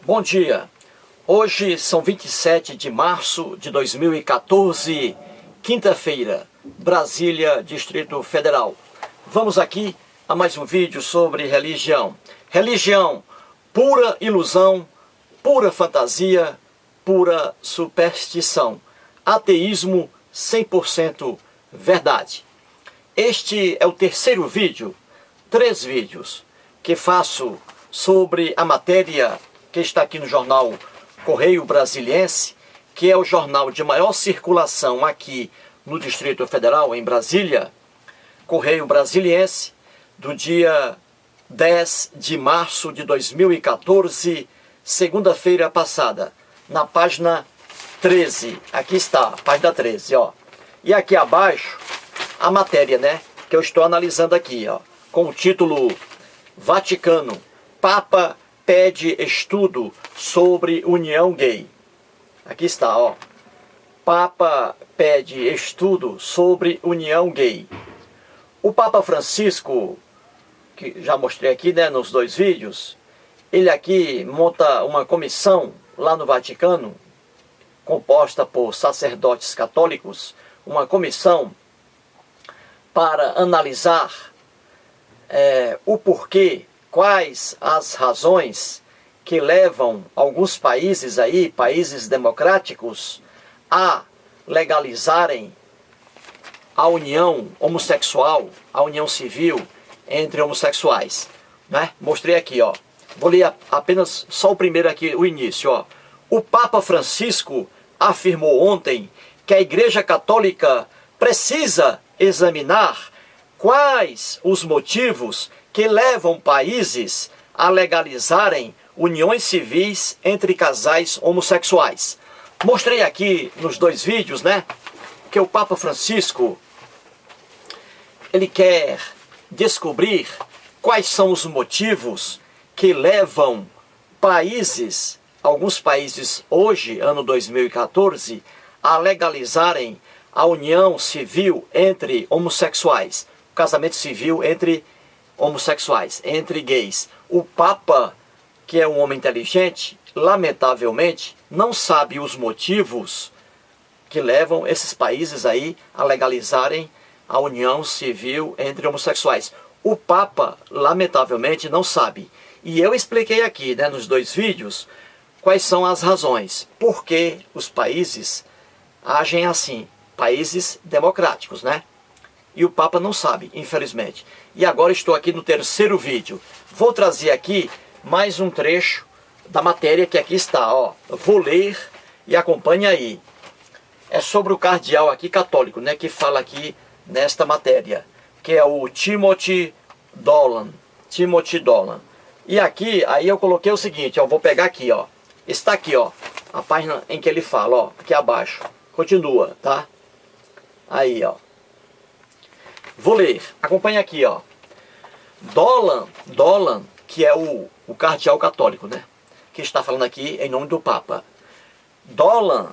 Bom dia, hoje são 27 de março de 2014, quinta-feira, Brasília, Distrito Federal. Vamos aqui a mais um vídeo sobre religião. Religião, pura ilusão, pura fantasia, pura superstição. Ateísmo 100% verdade. Este é o terceiro vídeo, 3 vídeos, que faço sobre a matéria que está aqui no jornal Correio Brasiliense, que é o jornal de maior circulação aqui no Distrito Federal, em Brasília. Correio Brasiliense, do dia 10 de março de 2014, segunda-feira passada, na página 13. Aqui está, página 13, ó. E aqui abaixo, a matéria, né, que eu estou analisando aqui, ó, com o título Vaticano, Papa pede estudo sobre união gay. Aqui está, ó. Papa pede estudo sobre união gay. O Papa Francisco, que já mostrei aqui, né, nos 2 vídeos, ele aqui monta uma comissão lá no Vaticano, composta por sacerdotes católicos, uma comissão para analisar o porquê, quais as razões que levam alguns países aí, países democráticos, a legalizarem a união homossexual, a união civil entre homossexuais, né? Mostrei aqui, ó. Vou ler apenas só o primeiro aqui, o início, ó. O Papa Francisco afirmou ontem que a Igreja Católica precisa examinar quais os motivos que levam países a legalizarem uniões civis entre casais homossexuais. Mostrei aqui nos 2 vídeos, né, que o Papa Francisco, ele quer descobrir quais são os motivos que levam países, alguns países hoje, ano 2014, a legalizarem a união civil entre homossexuais, o casamento civil entre homossexuais, entre gays. O Papa, que é um homem inteligente, lamentavelmente, não sabe os motivos que levam esses países aí a legalizarem a união civil entre homossexuais. O Papa, lamentavelmente, não sabe. E eu expliquei aqui, né, nos 2 vídeos, quais são as razões. Por que os países agem assim? Países democráticos, né? E o Papa não sabe, infelizmente. E agora estou aqui no terceiro vídeo. Vou trazer aqui mais um trecho da matéria que aqui está, ó. Vou ler e acompanhe aí. É sobre o cardeal aqui católico, né, que fala aqui nesta matéria, que é o Timothy Dolan. Timothy Dolan. E aqui, aí eu coloquei o seguinte, ó, vou pegar aqui, ó. Está aqui, ó, a página em que ele fala, ó, aqui abaixo. Continua, tá? Aí, ó. Vou ler, acompanha aqui, ó. Dolan, que é o cardeal católico, né, que está falando aqui em nome do Papa. Dolan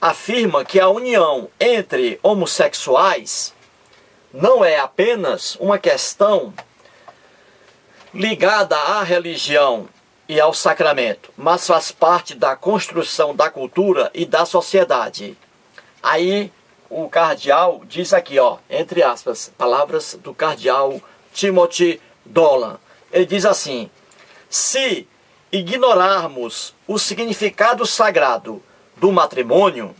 afirma que a união entre homossexuais não é apenas uma questão ligada à religião e ao sacramento, mas faz parte da construção da cultura e da sociedade. Aí o cardeal diz aqui, ó, entre aspas, palavras do cardeal Timothy Dolan. Ele diz assim: se ignorarmos o significado sagrado do matrimônio,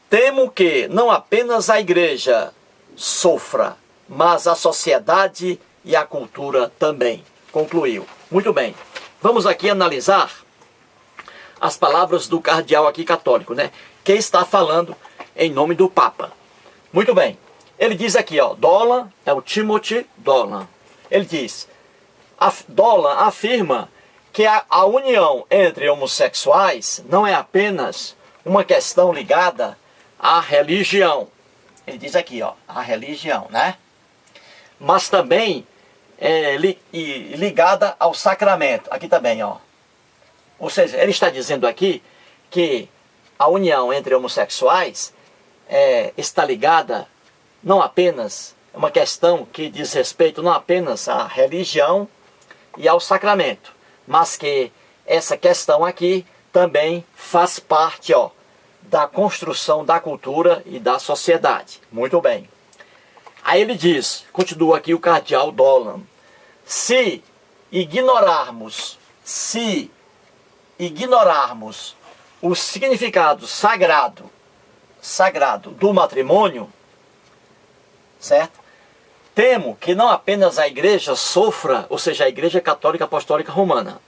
temo que não apenas a igreja sofra, mas a sociedade e a cultura também. Concluiu. Muito bem. Vamos aqui analisar as palavras do cardeal aqui católico, né, que está falando em nome do Papa. Muito bem. Ele diz aqui, ó, Dolan, é o Timothy Dolan. Ele diz, Dolan afirma que a união entre homossexuais não é apenas uma questão ligada à religião. Ele diz aqui, ó, a religião, né? Mas também ligada ao sacramento. Aqui também, ó. Ou seja, ele está dizendo aqui que a união entre homossexuais está ligada não apenas, é uma questão que diz respeito não apenas à religião e ao sacramento, mas que essa questão aqui também faz parte, ó, da construção da cultura e da sociedade. Muito bem. Aí ele diz, continua aqui o cardeal Dolan, se ignorarmos o significado sagrado do matrimônio, certo? Temo que não apenas a igreja sofra, ou seja, a igreja católica apostólica romana,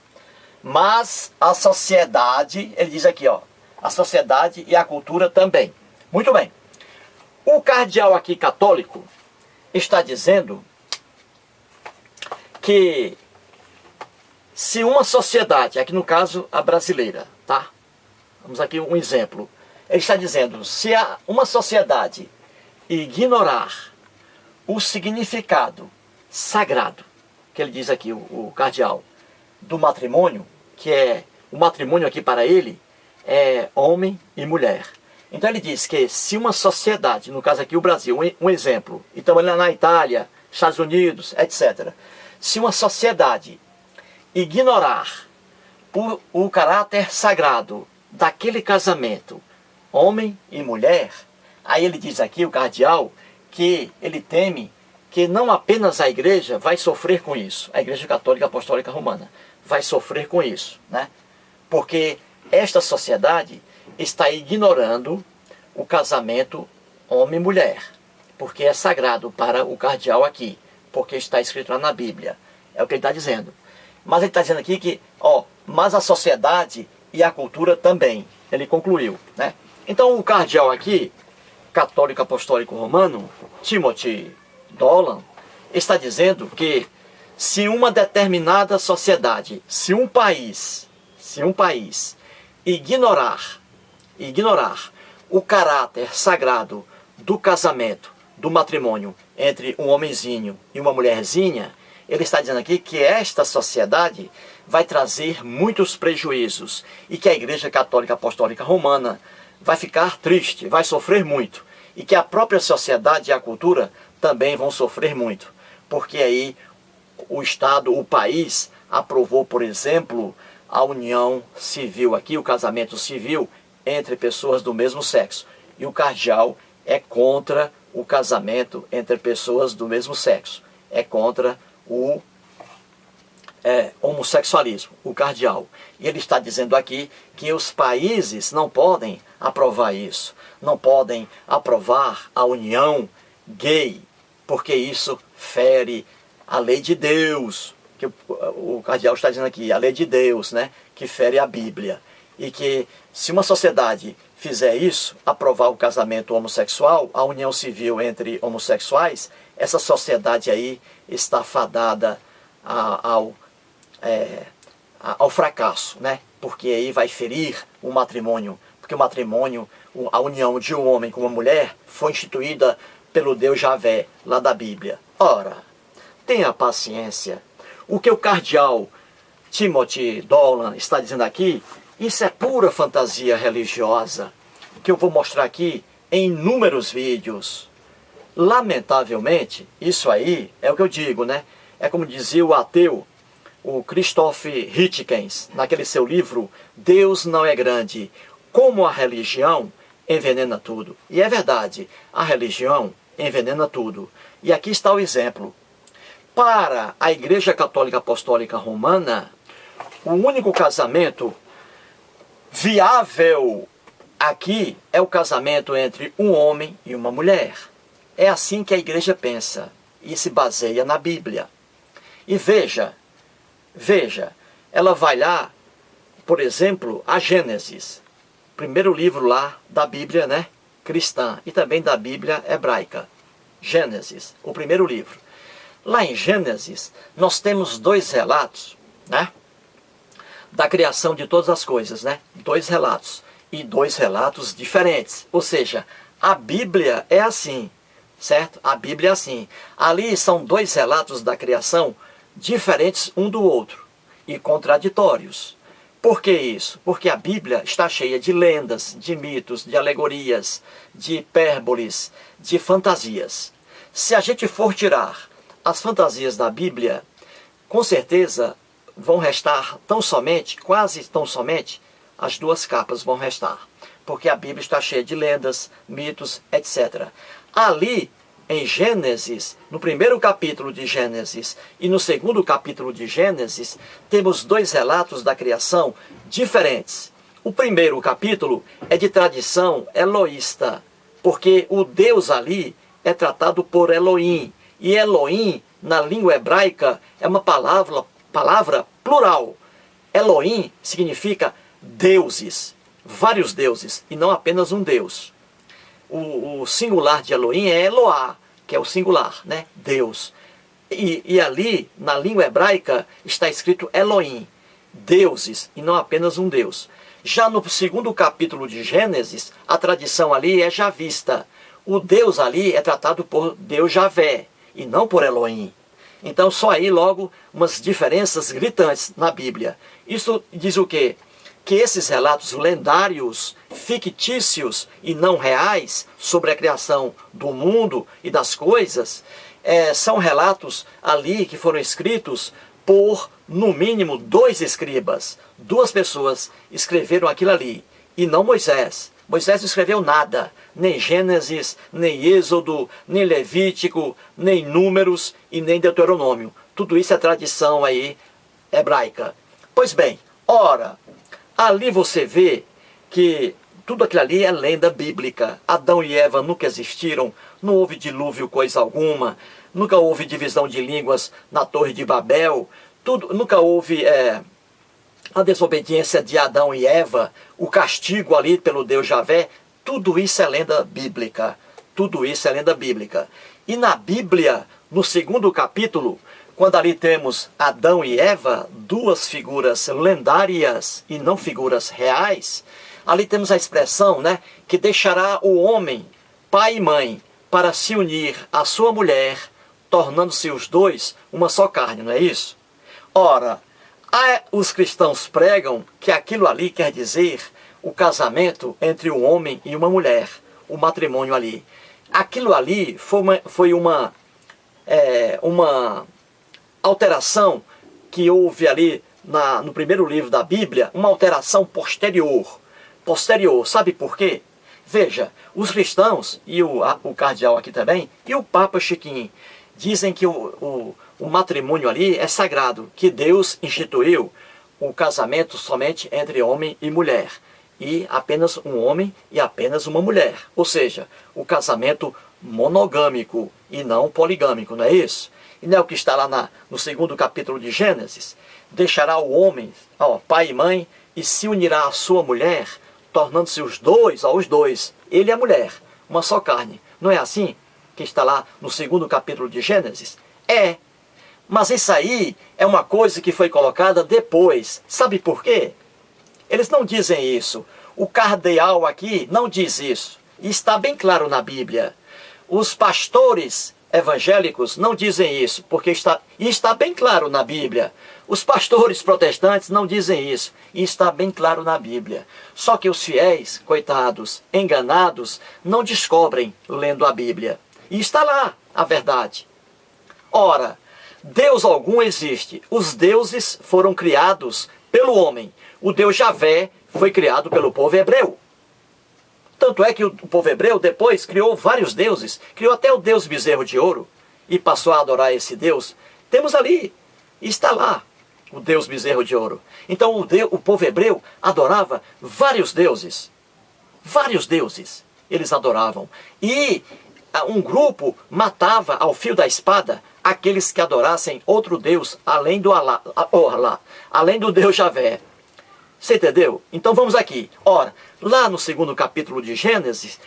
mas a sociedade, ele diz aqui, ó, a sociedade e a cultura também. Muito bem. O cardeal aqui católico está dizendo que se uma sociedade, aqui no caso a brasileira, tá? Vamos aqui um exemplo. Ele está dizendo, se uma sociedade ignorar o significado sagrado, que ele diz aqui, o cardeal, do matrimônio, que é o matrimônio aqui para ele, é homem e mulher. Então ele diz que se uma sociedade, no caso aqui o Brasil, um exemplo, e também lá na Itália, Estados Unidos, etc. Se uma sociedade ignorar o caráter sagrado daquele casamento, homem e mulher, aí ele diz aqui, o cardeal, que ele teme que não apenas a igreja vai sofrer com isso, a Igreja Católica Apostólica Romana vai sofrer com isso, né? Porque esta sociedade está ignorando o casamento homem e mulher, porque é sagrado para o cardeal aqui, porque está escrito lá na Bíblia, é o que ele está dizendo. Mas ele está dizendo aqui que, ó, mas a sociedade e a cultura também, ele concluiu, né? Então o cardeal aqui, católico apostólico romano, Timothy Dolan, está dizendo que se uma determinada sociedade, se um país ignorar o caráter sagrado do casamento, do matrimônio entre um homenzinho e uma mulherzinha, ele está dizendo aqui que esta sociedade vai trazer muitos prejuízos e que a Igreja Católica Apostólica Romana vai ficar triste, vai sofrer muito, e que a própria sociedade e a cultura também vão sofrer muito, porque aí o Estado, o país, aprovou, por exemplo, a união civil aqui, o casamento civil entre pessoas do mesmo sexo. E o cardeal é contra o casamento entre pessoas do mesmo sexo. É contra o homossexualismo, o cardeal. E ele está dizendo aqui que os países não podem aprovar isso. Não podem aprovar a união gay, porque isso fere a lei de Deus. Que o cardeal está dizendo aqui, a lei de Deus, né, que fere a Bíblia. E que se uma sociedade fizer isso, aprovar o casamento homossexual, a união civil entre homossexuais, essa sociedade aí está fadada ao fracasso, né? Porque aí vai ferir o matrimônio, porque o matrimônio, a união de um homem com uma mulher, foi instituída pelo Deus Javé, lá da Bíblia. Ora, tenha paciência. O que o cardeal Timothy Dolan está dizendo aqui, isso é pura fantasia religiosa, que eu vou mostrar aqui em inúmeros vídeos. Lamentavelmente, isso aí é o que eu digo, né? É como dizia o ateu, o Christoph Hitchens, naquele seu livro, Deus não é grande, como a religião envenena tudo. E é verdade, a religião envenena tudo. E aqui está o exemplo. Para a Igreja Católica Apostólica Romana, o único casamento viável aqui é o casamento entre um homem e uma mulher. É assim que a igreja pensa e se baseia na Bíblia. E veja, ela vai lá, por exemplo, a Gênesis, primeiro livro lá da Bíblia, né, cristã, e também da Bíblia hebraica. Gênesis, o primeiro livro. Lá em Gênesis, nós temos dois relatos, né, da criação de todas as coisas, né? Dois relatos. E dois relatos diferentes. Ou seja, a Bíblia é assim, certo? A Bíblia é assim. Ali são dois relatos da criação diferentes um do outro e contraditórios. Por que isso? Porque a Bíblia está cheia de lendas, de mitos, de alegorias, de hipérboles, de fantasias. Se a gente for tirar as fantasias da Bíblia, com certeza vão restar tão somente, quase tão somente, as duas capas vão restar. Porque a Bíblia está cheia de lendas, mitos, etc. Ali, em Gênesis, no primeiro capítulo de Gênesis e no segundo capítulo de Gênesis, temos dois relatos da criação diferentes. O primeiro capítulo é de tradição eloísta, porque o Deus ali é tratado por Elohim. E Elohim, na língua hebraica, é uma palavra plural. Elohim significa deuses, vários deuses, e não apenas um Deus. O singular de Elohim é Eloá, que é o singular, né? Deus. E ali, na língua hebraica, está escrito Elohim, deuses, e não apenas um Deus. Já no segundo capítulo de Gênesis, a tradição ali é javista. O Deus ali é tratado por Deus Javé, e não por Elohim. Então, só aí logo umas diferenças gritantes na Bíblia. Isso diz o quê? Que esses relatos lendários, fictícios e não reais sobre a criação do mundo e das coisas, são relatos ali que foram escritos por, no mínimo, 2 escribas. 2 pessoas escreveram aquilo ali, e não Moisés. Moisés não escreveu nada, nem Gênesis, nem Êxodo, nem Levítico, nem Números e nem Deuteronômio. Tudo isso é tradição aí hebraica. Pois bem, ora, ali você vê que tudo aquilo ali é lenda bíblica. Adão e Eva nunca existiram, não houve dilúvio coisa alguma, nunca houve divisão de línguas na Torre de Babel, nunca houve a desobediência de Adão e Eva, o castigo ali pelo Deus Javé. Tudo isso é lenda bíblica. Tudo isso é lenda bíblica. E na Bíblia, no segundo capítulo, quando ali temos Adão e Eva, 2 figuras lendárias e não figuras reais, ali temos a expressão, né, que deixará o homem, pai e mãe, para se unir à sua mulher, tornando-se os 2 uma só carne, não é isso? Ora, os cristãos pregam que aquilo ali quer dizer o casamento entre um homem e uma mulher, o matrimônio ali. Aquilo ali foi uma alteração que houve ali no primeiro livro da Bíblia, uma alteração posterior. Sabe por quê? Veja, os cristãos, e o cardeal aqui também, e o Papa Chiquinho, dizem que o matrimônio ali é sagrado, que Deus instituiu o casamento somente entre homem e mulher, e apenas um homem e apenas uma mulher. Ou seja, o casamento monogâmico e não poligâmico, não é isso? E não é o que está lá no segundo capítulo de Gênesis? Deixará o homem, pai e mãe, e se unirá à sua mulher, tornando-se os 2, ele e a mulher, uma só carne. Não é assim que está lá no segundo capítulo de Gênesis? É. Mas isso aí é uma coisa que foi colocada depois. Sabe por quê? Eles não dizem isso. O cardeal aqui não diz isso. E está bem claro na Bíblia. Os pastores evangélicos não dizem isso, porque está bem claro na Bíblia. Os pastores protestantes não dizem isso, e está bem claro na Bíblia. Só que os fiéis, coitados, enganados, não descobrem lendo a Bíblia. E está lá a verdade. Ora, Deus algum existe. Os deuses foram criados pelo homem. O Deus Javé foi criado pelo povo hebreu. Tanto é que o povo hebreu depois criou vários deuses. Criou até o Deus bezerro de ouro e passou a adorar esse Deus. Temos ali, está lá, o Deus bezerro de ouro. Então o povo hebreu adorava vários deuses. Vários deuses eles adoravam. E um grupo matava ao fio da espada aqueles que adorassem outro Deus além do além do Deus Javé. Você entendeu? Então vamos aqui. Ora, lá no segundo capítulo de Gênesis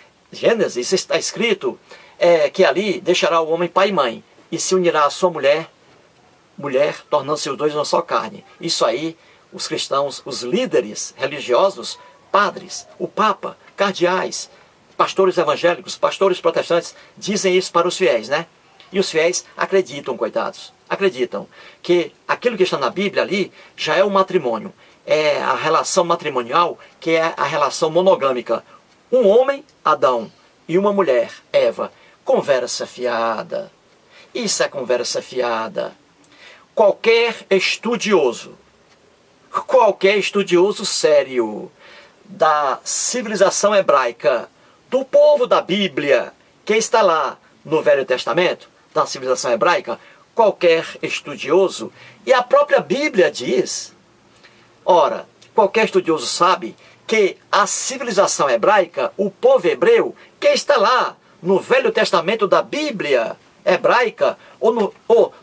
está escrito que ali deixará o homem pai e mãe e se unirá à sua mulher, tornando-se os 2 uma só carne. Isso aí, os cristãos, os líderes religiosos, padres, o Papa, cardeais, pastores evangélicos, pastores protestantes, dizem isso para os fiéis, né? E os fiéis acreditam, coitados, acreditam que aquilo que está na Bíblia ali já é um matrimônio. É a relação matrimonial, que é a relação monogâmica. Um homem, Adão, e uma mulher, Eva. Conversa fiada. Isso é conversa fiada. Qualquer estudioso qualquer estudioso sério da civilização hebraica, do povo da Bíblia, que está lá no Velho Testamento, da civilização hebraica, qualquer estudioso, e a própria Bíblia diz, ora, qualquer estudioso sabe que a civilização hebraica, o povo hebreu, que está lá no Velho Testamento da Bíblia hebraica, ou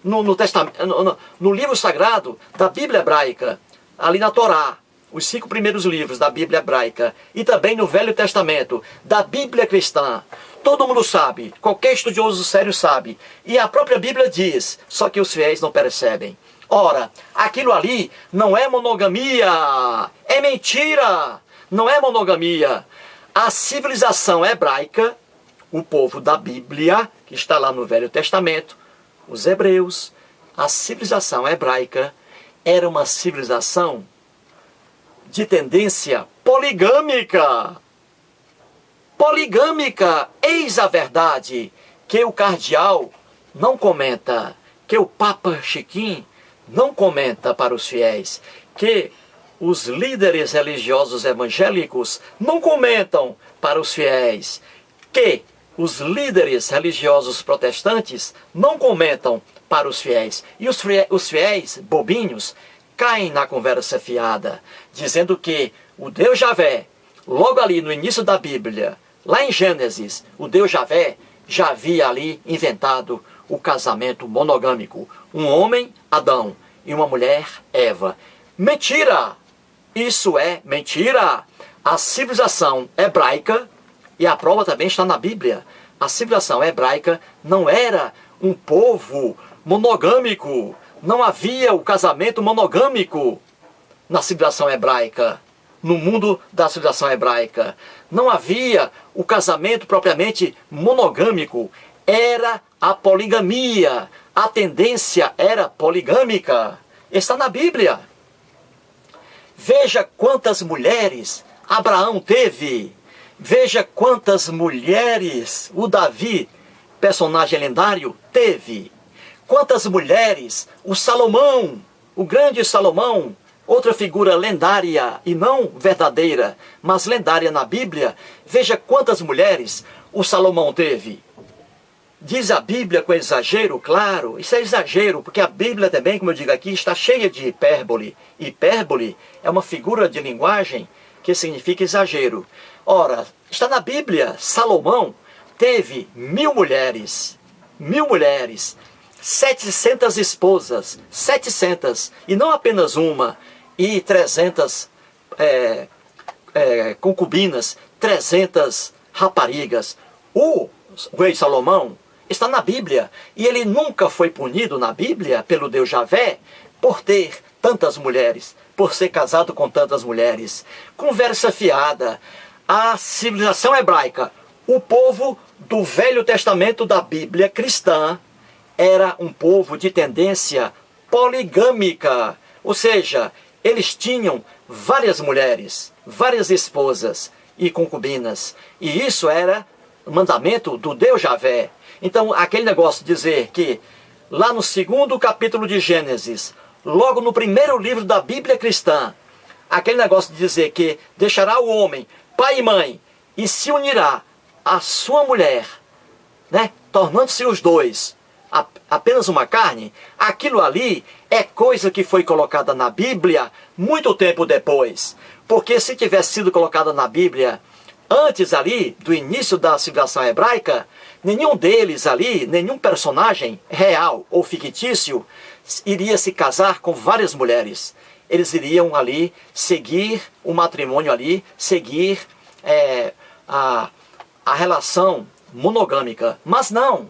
no livro sagrado da Bíblia hebraica, ali na Torá, os 5 primeiros livros da Bíblia hebraica, e também no Velho Testamento da Bíblia cristã, todo mundo sabe, qualquer estudioso sério sabe, e a própria Bíblia diz, só que os fiéis não percebem. Ora, aquilo ali não é monogamia, é mentira, não é monogamia. A civilização hebraica, o povo da Bíblia, que está lá no Velho Testamento, os hebreus, a civilização hebraica era uma civilização de tendência poligâmica. Poligâmica, eis a verdade que o cardeal não comenta, que o Papa Chiquinho não comenta para os fiéis, que os líderes religiosos evangélicos não comentam para os fiéis, que os líderes religiosos protestantes não comentam para os fiéis. E os fiéis bobinhos caem na conversa fiada, dizendo que o Deus Javé, logo ali no início da Bíblia, lá em Gênesis, o Deus Javé já havia ali inventado o casamento monogâmico. Um homem, Adão, e uma mulher, Eva. Mentira! Isso é mentira! A civilização hebraica, e a prova também está na Bíblia, a civilização hebraica não era um povo monogâmico. Não havia o casamento monogâmico na civilização hebraica, no mundo da civilização hebraica. Não havia o casamento propriamente monogâmico. Era a poligamia. A tendência era poligâmica. Está na Bíblia. Veja quantas mulheres Abraão teve. Veja quantas mulheres o Davi, personagem lendário, teve. Quantas mulheres o Salomão, o grande Salomão, outra figura lendária e não verdadeira, mas lendária na Bíblia. Veja quantas mulheres o Salomão teve. Diz a Bíblia com exagero, claro, isso é exagero, porque a Bíblia também, como eu digo aqui, está cheia de hipérbole. Hipérbole é uma figura de linguagem que significa exagero. Ora, está na Bíblia, Salomão teve 1000 mulheres, 700 esposas, 700, e não apenas uma, e 300 concubinas, 300 raparigas. O rei Salomão está na Bíblia, e ele nunca foi punido na Bíblia pelo Deus Javé por ter tantas mulheres, por ser casado com tantas mulheres. Conversa fiada. A civilização hebraica, o povo do Velho Testamento da Bíblia cristã, era um povo de tendência poligâmica, ou seja, eles tinham várias mulheres, várias esposas e concubinas, e isso era mandamento do Deus Javé. Então, aquele negócio de dizer que lá no 2º capítulo de Gênesis, logo no primeiro livro da Bíblia cristã, aquele negócio de dizer que deixará o homem pai e mãe e se unirá à sua mulher, né, tornando-se os dois apenas uma carne, aquilo ali é coisa que foi colocada na Bíblia muito tempo depois. Porque se tivesse sido colocada na Bíblia antes ali, do início da civilização hebraica, nenhum deles ali, nenhum personagem real ou fictício, iria se casar com várias mulheres. Eles iriam ali seguir o matrimônio ali, seguir a relação monogâmica. Mas não.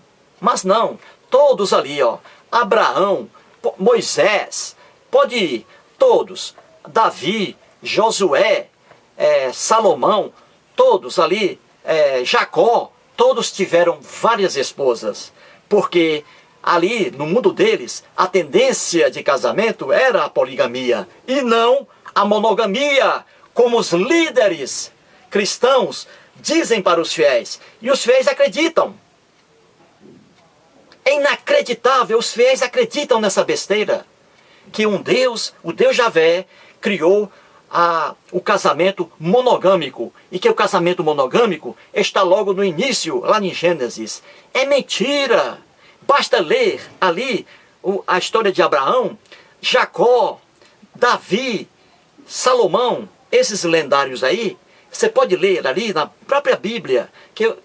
Todos ali, ó, Abraão, Moisés, pode ir, todos, Davi, Josué, Salomão, todos ali, Jacó, todos tiveram várias esposas, porque ali no mundo deles a tendência de casamento era a poligamia e não a monogamia, como os líderes cristãos dizem para os fiéis, e os fiéis acreditam. É inacreditável, os fiéis acreditam nessa besteira, que um Deus, o Deus Javé, criou o casamento monogâmico, e que o casamento monogâmico está logo no início, lá em Gênesis. É mentira! Basta ler ali a história de Abraão, Jacó, Davi, Salomão, esses lendários aí. Você pode ler ali na própria Bíblia que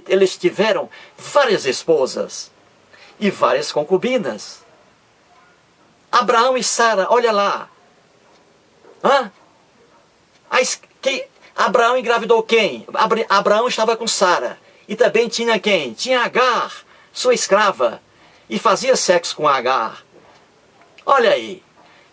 eles tiveram várias esposas e várias concubinas. Abraão e Sara, olha lá. Abraão engravidou quem? Abraão estava com Sara. E também tinha quem? Tinha Agar, sua escrava. E fazia sexo com Agar. Olha aí.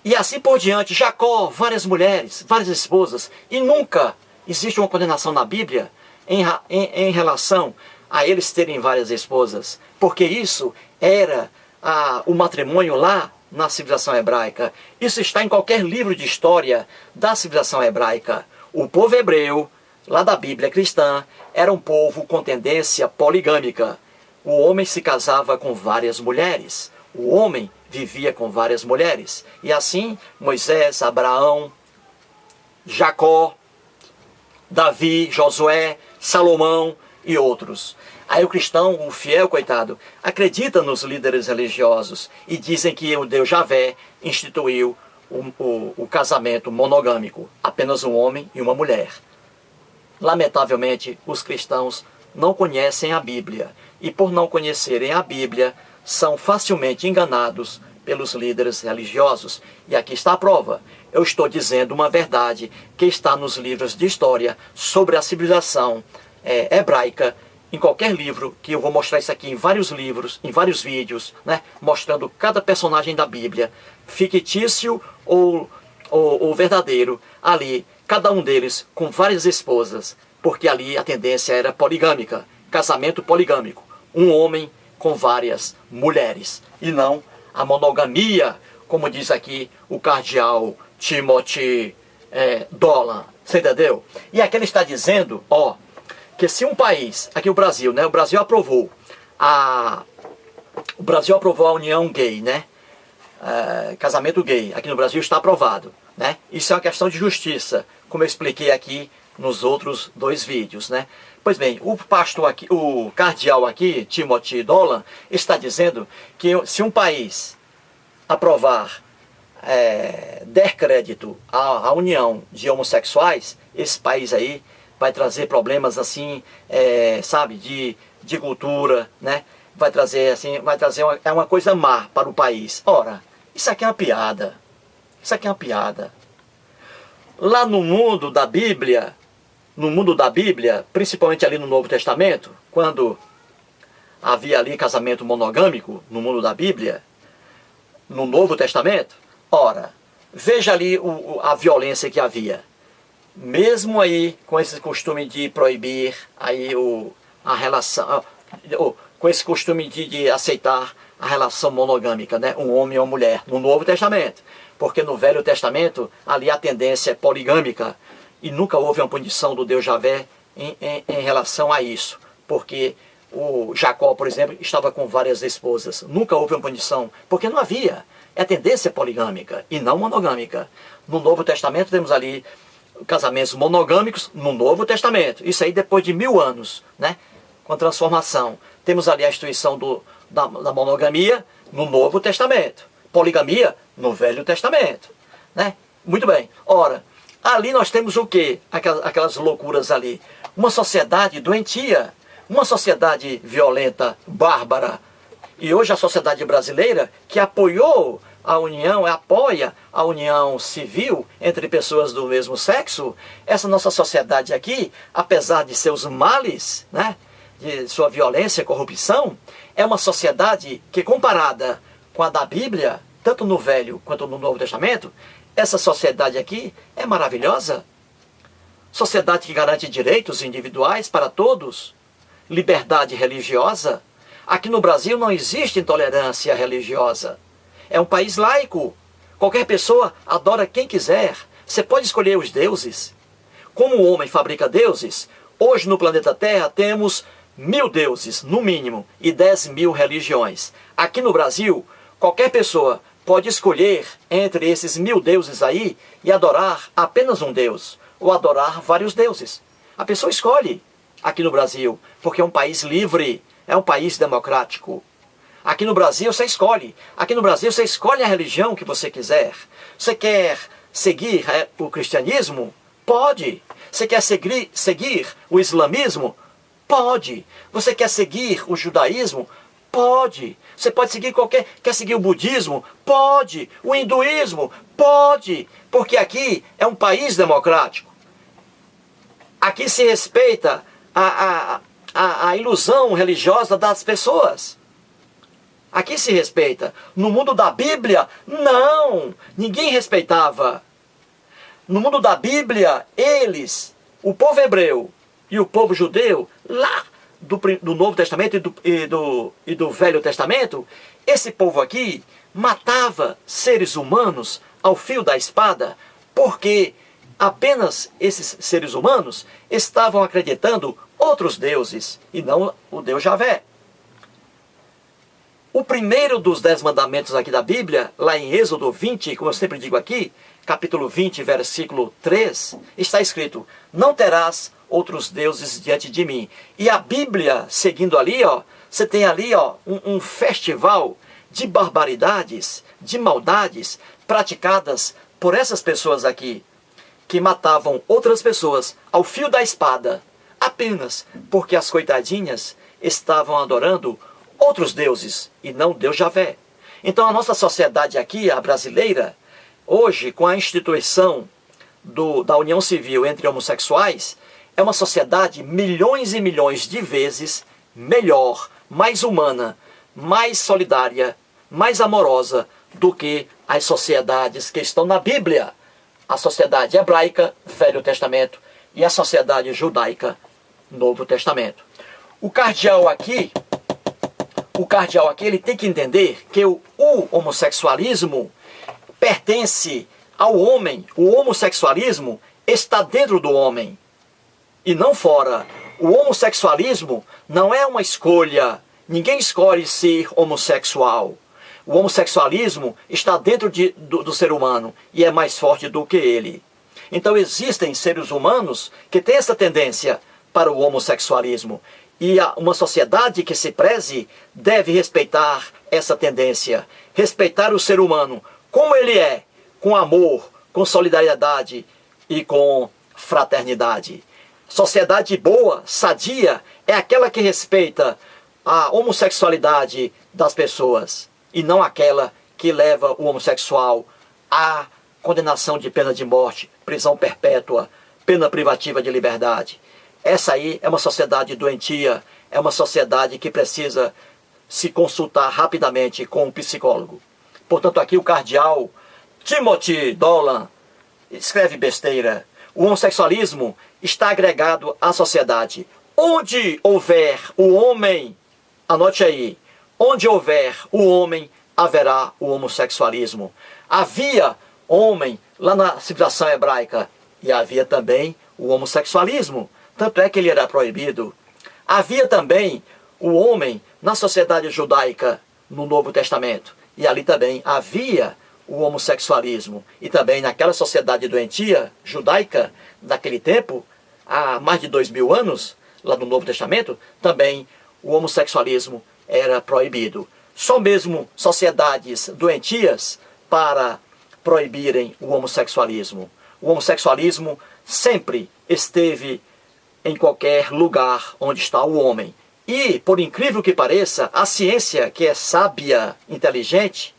E assim por diante. Jacó, várias mulheres, várias esposas. E nunca existe uma condenação na Bíblia em relação a eles terem várias esposas. Porque isso era o matrimônio lá na civilização hebraica. Isso está em qualquer livro de história da civilização hebraica. O povo hebreu, lá da Bíblia cristã, era um povo com tendência poligâmica. O homem se casava com várias mulheres. O homem vivia com várias mulheres. E assim, Moisés, Abraão, Jacó, Davi, Josué, Salomão e outros. Aí o cristão, o fiel, coitado, acredita nos líderes religiosos e dizem que o Deus Javé instituiu o casamento monogâmico, apenas um homem e uma mulher. Lamentavelmente, os cristãos não conhecem a Bíblia e, por não conhecerem a Bíblia, são facilmente enganados pelos líderes religiosos. E aqui está a prova. Eu estou dizendo uma verdade que está nos livros de história sobre a civilização hebraica, em qualquer livro, que eu vou mostrar isso aqui em vários livros, em vários vídeos, né, mostrando cada personagem da Bíblia, fictício ou verdadeiro, ali, cada um deles com várias esposas, porque ali a tendência era poligâmica, casamento poligâmico, um homem com várias mulheres, e não a monogamia, como diz aqui o cardeal Timothy Dolan, você entendeu? E aqui ele está dizendo, que se um país, aqui o Brasil, né, o Brasil aprovou a união gay, né, casamento gay, aqui no Brasil está aprovado, né, isso é uma questão de justiça, como eu expliquei aqui nos outros 2 vídeos, né. Pois bem, o pastor aqui, o cardeal aqui, Timothy Dolan, está dizendo que se um país aprovar, der crédito à união de homossexuais, esse país aí vai trazer problemas assim, sabe, de cultura, né? Vai trazer uma coisa má para o país. Ora, isso aqui é uma piada. Isso aqui é uma piada. Lá no mundo da Bíblia, principalmente ali no Novo Testamento, quando havia ali casamento monogâmico no mundo da Bíblia, no Novo Testamento, ora, veja ali a violência que havia. Mesmo aí com esse costume de proibir aí a relação, com esse costume de aceitar a relação monogâmica, né? Um homem e uma mulher, no Novo Testamento. Porque no Velho Testamento, ali a tendência é poligâmica. E nunca houve uma punição do Deus Javé em relação a isso. Porque o Jacó, por exemplo, estava com várias esposas. Nunca houve uma punição, porque não havia. É a tendência poligâmica e não monogâmica. No Novo Testamento temos ali casamentos monogâmicos no Novo Testamento. Isso aí depois de 1000 anos, né? Com a transformação. Temos ali a instituição da monogamia no Novo Testamento. Poligamia no Velho Testamento, né? Muito bem. Ora, ali nós temos o quê? Aquelas loucuras ali. Uma sociedade doentia. Uma sociedade violenta, bárbara. E hoje a sociedade brasileira, que apoia a união civil entre pessoas do mesmo sexo, essa nossa sociedade aqui, apesar de seus males, né, de sua violência e corrupção, é uma sociedade que, comparada com a da Bíblia, tanto no Velho quanto no Novo Testamento, essa sociedade aqui é maravilhosa. Sociedade que garante direitos individuais para todos, liberdade religiosa. Aqui no Brasil não existe intolerância religiosa. É um país laico. Qualquer pessoa adora quem quiser. Você pode escolher os deuses. Como o homem fabrica deuses, hoje no planeta Terra temos 1000 deuses, no mínimo, e 10.000 religiões. Aqui no Brasil, qualquer pessoa pode escolher entre esses 1000 deuses aí e adorar apenas um Deus, ou adorar vários deuses. A pessoa escolhe aqui no Brasil, porque é um país livre, é um país democrático. Aqui no Brasil você escolhe. Aqui no Brasil você escolhe a religião que você quiser. Você quer seguir o cristianismo? Pode. Você quer seguir o islamismo? Pode. Você quer seguir o judaísmo? Pode. Você pode seguir quer seguir o budismo? Pode. O hinduísmo? Pode. Porque aqui é um país democrático. Aqui se respeita a ilusão religiosa das pessoas. Aqui se respeita. No mundo da Bíblia, não. Ninguém respeitava. No mundo da Bíblia, eles, o povo hebreu e o povo judeu, lá do Novo Testamento e do Velho Testamento, esse povo aqui matava seres humanos ao fio da espada, porque apenas esses seres humanos estavam acreditando outros deuses, e não o Deus Javé. O primeiro dos 10 mandamentos aqui da Bíblia, lá em Êxodo 20, como eu sempre digo aqui, capítulo 20, versículo 3, está escrito: não terás outros deuses diante de mim. E a Bíblia, seguindo ali, ó, você tem ali um festival de barbaridades, de maldades praticadas por essas pessoas aqui, que matavam outras pessoas ao fio da espada, apenas porque as coitadinhas estavam adorando outros deuses e não Deus Javé. Então a nossa sociedade aqui, a brasileira, hoje com a instituição da união civil entre homossexuais, é uma sociedade milhões e milhões de vezes melhor, mais humana, mais solidária, mais amorosa do que as sociedades que estão na Bíblia. A sociedade hebraica, Velho Testamento, e a sociedade judaica, Novo Testamento. O cardeal aqui, ele tem que entender que o homossexualismo pertence ao homem. O homossexualismo está dentro do homem e não fora. O homossexualismo não é uma escolha. Ninguém escolhe ser homossexual. O homossexualismo está dentro do ser humano e é mais forte do que ele. Então existem seres humanos que têm essa tendência para o homossexualismo. E uma sociedade que se preze deve respeitar essa tendência. Respeitar o ser humano como ele é, com amor, com solidariedade e com fraternidade. Sociedade boa, sadia, é aquela que respeita a homossexualidade das pessoas e não aquela que leva o homossexual à condenação de pena de morte, prisão perpétua, pena privativa de liberdade. Essa aí é uma sociedade doentia, é uma sociedade que precisa se consultar rapidamente com um psicólogo. Portanto, aqui o cardeal Timothy Dolan escreve besteira. O homossexualismo está agregado à sociedade. Onde houver o homem, anote aí, onde houver o homem, haverá o homossexualismo. Havia homem lá na civilização hebraica e havia também o homossexualismo. Tanto é que ele era proibido. Havia também o homem na sociedade judaica no Novo Testamento. E ali também havia o homossexualismo. E também naquela sociedade doentia judaica, naquele tempo, há mais de 2000 anos, lá no Novo Testamento, também o homossexualismo era proibido. Só mesmo sociedades doentias para proibirem o homossexualismo. O homossexualismo sempre esteve em qualquer lugar onde está o homem. E, por incrível que pareça, a ciência, que é sábia, inteligente,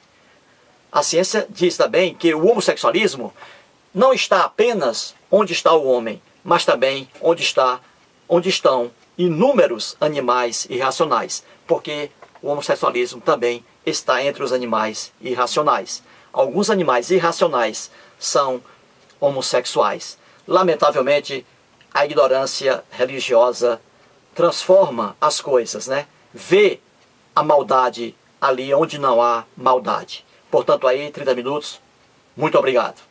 a ciência diz também que o homossexualismo não está apenas onde está o homem, mas também onde estão inúmeros animais irracionais, porque o homossexualismo também está entre os animais irracionais. Alguns animais irracionais são homossexuais. Lamentavelmente, a ignorância religiosa transforma as coisas, né? Vê a maldade ali onde não há maldade. Portanto, aí, 30 minutos. Muito obrigado.